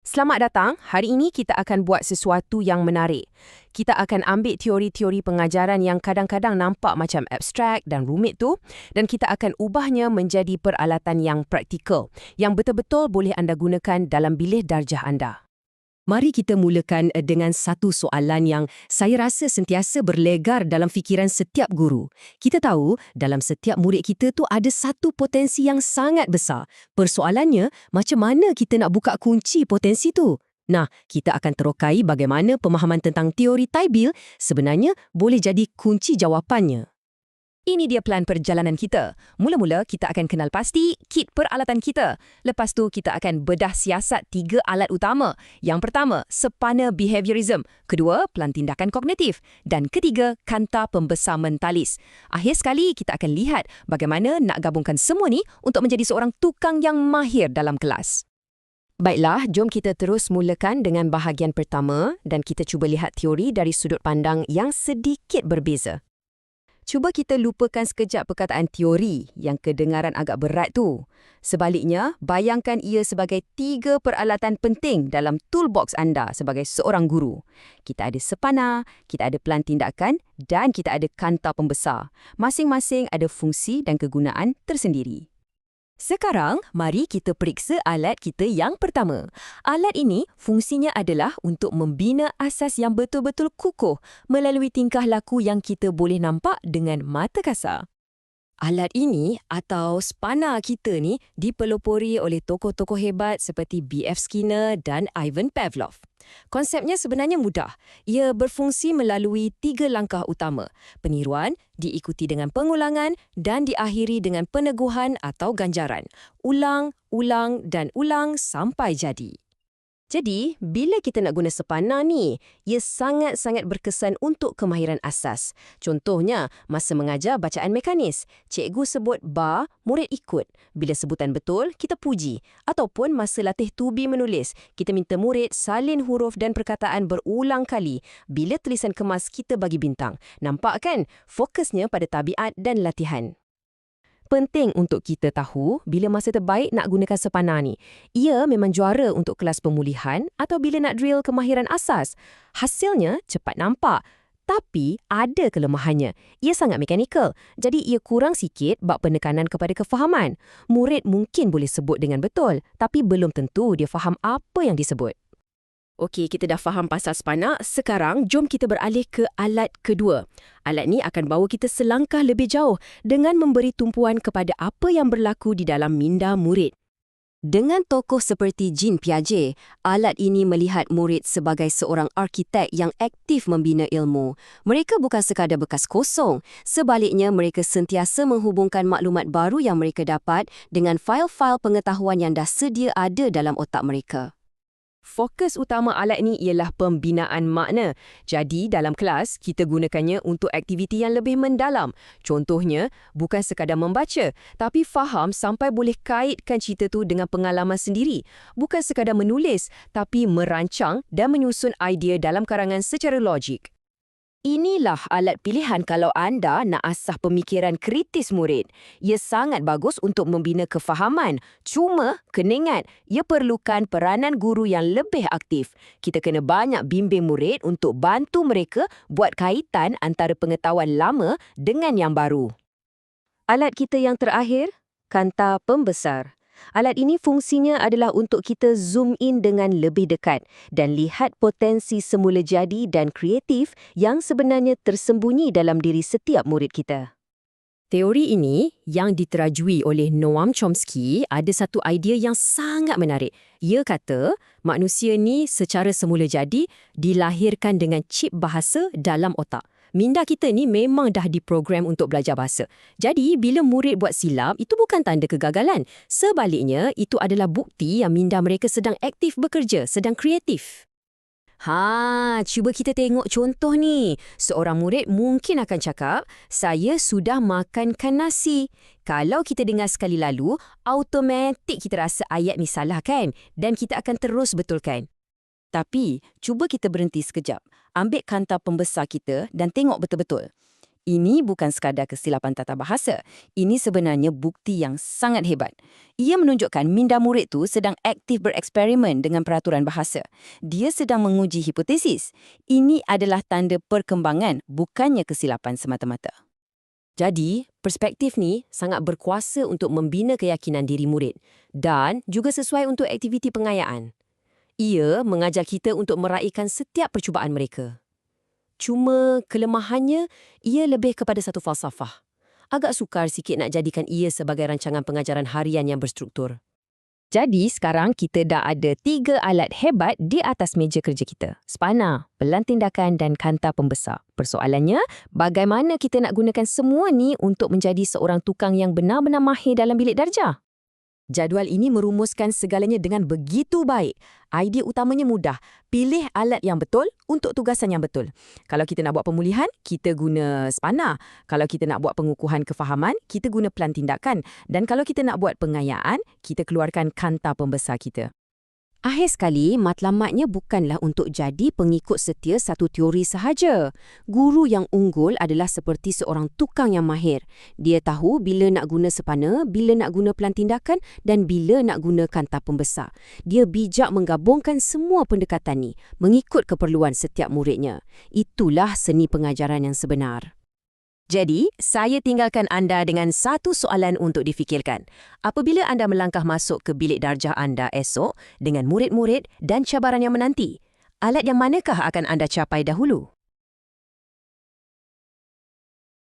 Selamat datang. Hari ini kita akan buat sesuatu yang menarik. Kita akan ambil teori-teori pengajaran yang kadang-kadang nampak macam abstrak dan rumit tu dan kita akan ubahnya menjadi peralatan yang praktikal yang betul-betul boleh anda gunakan dalam bilik darjah anda. Mari kita mulakan dengan satu soalan yang saya rasa sentiasa berlegar dalam fikiran setiap guru. Kita tahu dalam setiap murid kita tu ada satu potensi yang sangat besar. Persoalannya, macam mana kita nak buka kunci potensi tu? Nah, kita akan terokai bagaimana pemahaman tentang teori Taybil sebenarnya boleh jadi kunci jawapannya. Ini dia plan perjalanan kita. Mula-mula kita akan kenal pasti kit peralatan kita. Lepas tu kita akan bedah siasat 3 alat utama. Yang pertama, sepana behaviorism. Kedua, plan tindakan kognitif. Dan ketiga, kanta pembesar mentalis. Akhir sekali kita akan lihat bagaimana nak gabungkan semua ni untuk menjadi seorang tukang yang mahir dalam kelas. Baiklah, jom kita terus mulakan dengan bahagian pertama dan kita cuba lihat teori dari sudut pandang yang sedikit berbeza. Cuba kita lupakan sekejap perkataan teori yang kedengaran agak berat tu. Sebaliknya, bayangkan ia sebagai 3 peralatan penting dalam toolbox anda sebagai seorang guru. Kita ada sepana, kita ada plan tindakan dan kita ada kanta pembesar. Masing-masing ada fungsi dan kegunaan tersendiri. Sekarang, mari kita periksa alat kita yang pertama. Alat ini fungsinya adalah untuk membina asas yang betul-betul kukuh melalui tingkah laku yang kita boleh nampak dengan mata kasar. Alat ini atau spana kita ni dipelopori oleh tokoh-tokoh hebat seperti B.F. Skinner dan Ivan Pavlov. Konsepnya sebenarnya mudah. Ia berfungsi melalui 3 langkah utama. Peniruan, diikuti dengan pengulangan dan diakhiri dengan peneguhan atau ganjaran. Ulang, ulang dan ulang sampai jadi. Jadi, bila kita nak guna sepana ni, ia sangat-sangat berkesan untuk kemahiran asas. Contohnya, masa mengajar bacaan mekanis, cikgu sebut ba, murid ikut. Bila sebutan betul, kita puji. Ataupun masa latih tubi menulis, kita minta murid salin huruf dan perkataan berulang kali. Bila tulisan kemas, kita bagi bintang. Nampak kan? Fokusnya pada tabiat dan latihan. Penting untuk kita tahu bila masa terbaik nak gunakan sepana ni. Ia memang juara untuk kelas pemulihan atau bila nak drill kemahiran asas. Hasilnya cepat nampak. Tapi ada kelemahannya. Ia sangat mekanikal. Jadi ia kurang sikit bab penekanan kepada kefahaman. Murid mungkin boleh sebut dengan betul, tapi belum tentu dia faham apa yang disebut. Okey, kita dah faham pasal spana. Sekarang, jom kita beralih ke alat kedua. Alat ni akan bawa kita selangkah lebih jauh dengan memberi tumpuan kepada apa yang berlaku di dalam minda murid. Dengan tokoh seperti Jean Piaget, alat ini melihat murid sebagai seorang arkitek yang aktif membina ilmu. Mereka bukan sekadar bekas kosong. Sebaliknya, mereka sentiasa menghubungkan maklumat baru yang mereka dapat dengan fail-fail pengetahuan yang dah sedia ada dalam otak mereka. Fokus utama alat ini ialah pembinaan makna. Jadi, dalam kelas, kita gunakannya untuk aktiviti yang lebih mendalam. Contohnya, bukan sekadar membaca, tapi faham sampai boleh kaitkan cerita tu dengan pengalaman sendiri. Bukan sekadar menulis, tapi merancang dan menyusun idea dalam karangan secara logik. Inilah alat pilihan kalau anda nak asah pemikiran kritis murid. Ia sangat bagus untuk membina kefahaman. Cuma, kena ingat, ia perlukan peranan guru yang lebih aktif. Kita kena banyak bimbing murid untuk bantu mereka buat kaitan antara pengetahuan lama dengan yang baru. Alat kita yang terakhir, kanta pembesar. Alat ini fungsinya adalah untuk kita zoom in dengan lebih dekat dan lihat potensi semula jadi dan kreatif yang sebenarnya tersembunyi dalam diri setiap murid kita. Teori ini yang diterajui oleh Noam Chomsky ada satu idea yang sangat menarik. Ia kata, manusia ni secara semula jadi dilahirkan dengan chip bahasa dalam otak. Minda kita ni memang dah diprogram untuk belajar bahasa. Jadi, bila murid buat silap, itu bukan tanda kegagalan. Sebaliknya, itu adalah bukti yang minda mereka sedang aktif bekerja, sedang kreatif. Cuba kita tengok contoh ni. Seorang murid mungkin akan cakap, saya sudah makankan nasi. Kalau kita dengar sekali lalu, automatik kita rasa ayat ni salah kan? Dan kita akan terus betulkan. Tapi, cuba kita berhenti sekejap. Ambil kanta pembesar kita dan tengok betul-betul. Ini bukan sekadar kesilapan tata bahasa. Ini sebenarnya bukti yang sangat hebat. Ia menunjukkan minda murid tu sedang aktif bereksperimen dengan peraturan bahasa. Dia sedang menguji hipotesis. Ini adalah tanda perkembangan, bukannya kesilapan semata-mata. Jadi, perspektif ni sangat berkuasa untuk membina keyakinan diri murid dan juga sesuai untuk aktiviti pengayaan. Ia mengajar kita untuk meraihkan setiap percubaan mereka. Cuma kelemahannya, ia lebih kepada satu falsafah. Agak sukar sikit nak jadikan ia sebagai rancangan pengajaran harian yang berstruktur. Jadi sekarang kita dah ada 3 alat hebat di atas meja kerja kita. Spana, pelan tindakan dan kanta pembesar. Persoalannya, bagaimana kita nak gunakan semua ni untuk menjadi seorang tukang yang benar-benar mahir dalam bilik darjah? Jadual ini merumuskan segalanya dengan begitu baik. Idea utamanya mudah. Pilih alat yang betul untuk tugasan yang betul. Kalau kita nak buat pemulihan, kita guna spana. Kalau kita nak buat pengukuhan kefahaman, kita guna pelan tindakan. Dan kalau kita nak buat pengayaan, kita keluarkan kanta pembesar kita. Akhir sekali, matlamatnya bukanlah untuk jadi pengikut setia satu teori sahaja. Guru yang unggul adalah seperti seorang tukang yang mahir. Dia tahu bila nak guna spana, bila nak guna pelan tindakan dan bila nak guna kanta pembesar. Dia bijak menggabungkan semua pendekatan ni, mengikut keperluan setiap muridnya. Itulah seni pengajaran yang sebenar. Jadi, saya tinggalkan anda dengan satu soalan untuk difikirkan. Apabila anda melangkah masuk ke bilik darjah anda esok dengan murid-murid dan cabaran yang menanti, alat yang manakah akan anda capai dahulu?